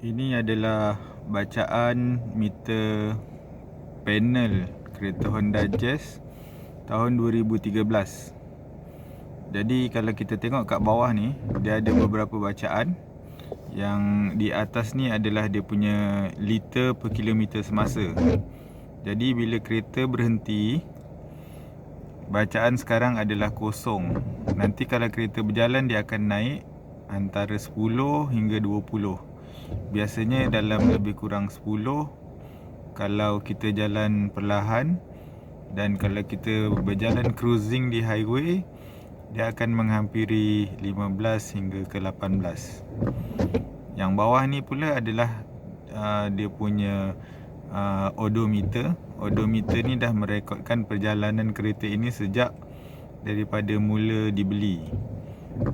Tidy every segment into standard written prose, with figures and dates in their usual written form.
Ini adalah bacaan meter panel kereta Honda Jazz tahun 2013. Jadi kalau kita tengok kat bawah ni, dia ada beberapa bacaan. Yang di atas ni adalah dia punya liter per kilometer semasa. Jadi bila kereta berhenti, bacaan sekarang adalah kosong. Nanti kalau kereta berjalan, dia akan naik antara 10 hingga 20. Biasanya dalam lebih kurang 10 kalau kita jalan perlahan. Dan kalau kita berjalan cruising di highway, dia akan menghampiri 15 hingga ke 18. Yang bawah ni pula adalah dia punya odometer. Odometer ni dah merekodkan perjalanan kereta ini sejak daripada mula dibeli.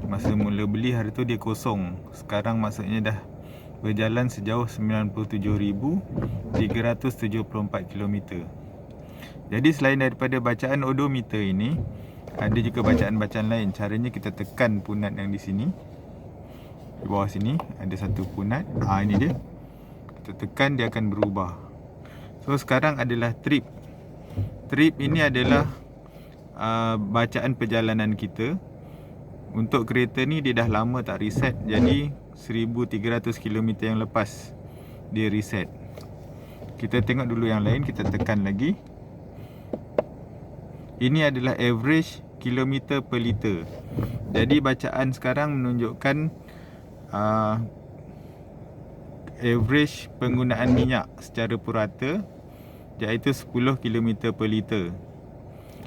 Masa mula beli hari tu dia kosong. Sekarang maksudnya dah berjalan sejauh 97,374 km. Jadi selain daripada bacaan odometer ini, ada juga bacaan-bacaan lain. Caranya kita tekan punat yang di sini. Di bawah sini ada satu punat. Ini dia. Kita tekan, dia akan berubah. So sekarang adalah trip. Trip ini adalah bacaan perjalanan kita. Untuk kereta ni dia dah lama tak reset. Jadi 1300 km yang lepas dia reset. Kita tengok dulu yang lain. Kita tekan lagi. Ini adalah average kilometer per liter. Jadi bacaan sekarang menunjukkan average penggunaan minyak secara purata, iaitu 10 km per liter.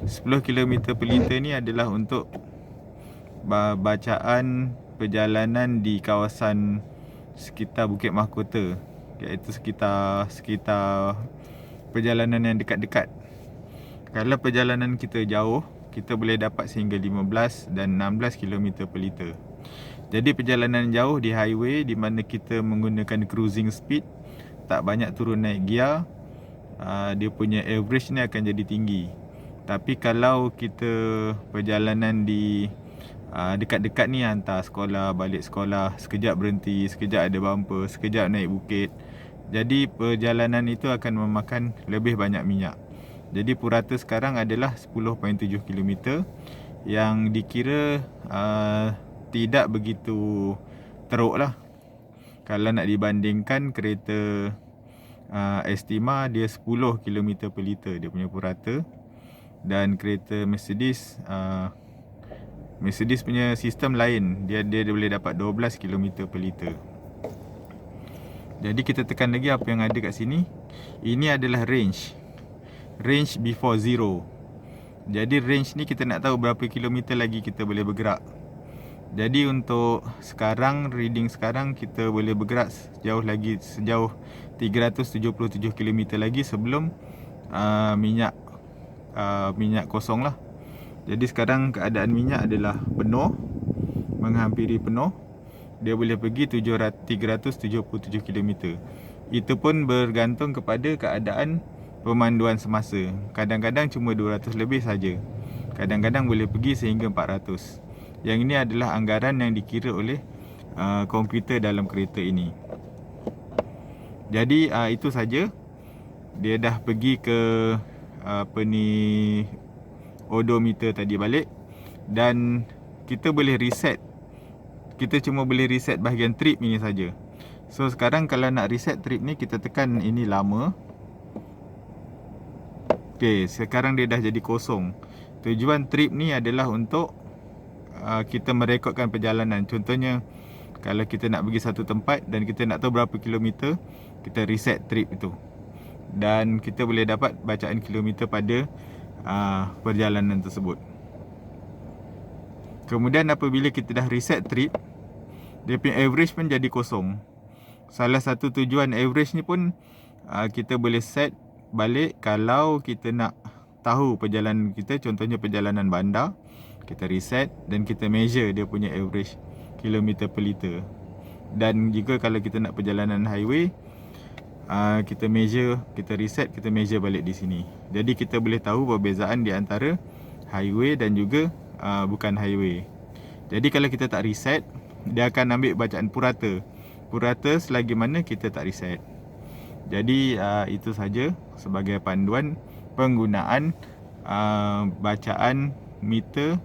10 km per liter ni adalah untuk bacaan perjalanan di kawasan sekitar Bukit Mahkota, iaitu sekitar perjalanan yang dekat-dekat. Kalau perjalanan kita jauh, kita boleh dapat sehingga 15 dan 16 km per liter. Jadi perjalanan jauh di highway di mana kita menggunakan cruising speed, tak banyak turun naik gear, dia punya average ni akan jadi tinggi. Tapi kalau kita perjalanan di dekat-dekat ni, hantar sekolah, balik sekolah, sekejap berhenti, sekejap ada bumper, sekejap naik bukit, jadi perjalanan itu akan memakan lebih banyak minyak. Jadi purata sekarang adalah 10.7 km yang dikira tidak begitu teruk lah. Kalau nak dibandingkan kereta Estima, dia 10 km per liter dia punya purata. Dan kereta Mercedes punya sistem lain, dia boleh dapat 12 km per liter. Jadi kita tekan lagi apa yang ada kat sini. Ini adalah range before zero. Jadi range ni kita nak tahu berapa kilometer lagi kita boleh bergerak. Jadi untuk sekarang, reading sekarang, kita boleh bergerak sejauh 377 km lagi sebelum minyak kosong lah. Jadi sekarang keadaan minyak adalah penuh, menghampiri penuh. Dia boleh pergi 377 km. Itu pun bergantung kepada keadaan pemanduan semasa. Kadang-kadang cuma 200 lebih saja. Kadang-kadang boleh pergi sehingga 400. Yang ini adalah anggaran yang dikira oleh komputer dalam kereta ini. Jadi itu saja. Dia dah pergi ke odometer tadi balik. Dan kita boleh reset. Kita cuma boleh reset bahagian trip ini saja. So sekarang kalau nak reset trip ni, kita tekan ini lama. Okay, sekarang dia dah jadi kosong. Tujuan trip ni adalah untuk kita merekodkan perjalanan. Contohnya, kalau kita nak pergi satu tempat dan kita nak tahu berapa kilometer, kita reset trip itu. Dan kita boleh dapat bacaan kilometer pada perjalanan tersebut. Kemudian apabila kita dah reset trip, dia punya average pun jadi kosong. Salah satu tujuan average ni pun kita boleh set balik kalau kita nak tahu perjalanan kita. Contohnya perjalanan bandar, kita reset dan kita measure dia punya average kilometer per liter. Dan juga kalau kita nak perjalanan highway, kita measure, kita reset, kita measure balik di sini. Jadi kita boleh tahu perbezaan di antara highway dan juga bukan highway. Jadi kalau kita tak reset, dia akan ambil bacaan purata. purata selagi mana kita tak reset. Jadi itu saja sebagai panduan penggunaan bacaan meter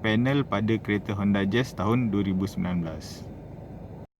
panel pada kereta Honda Jazz tahun 2019.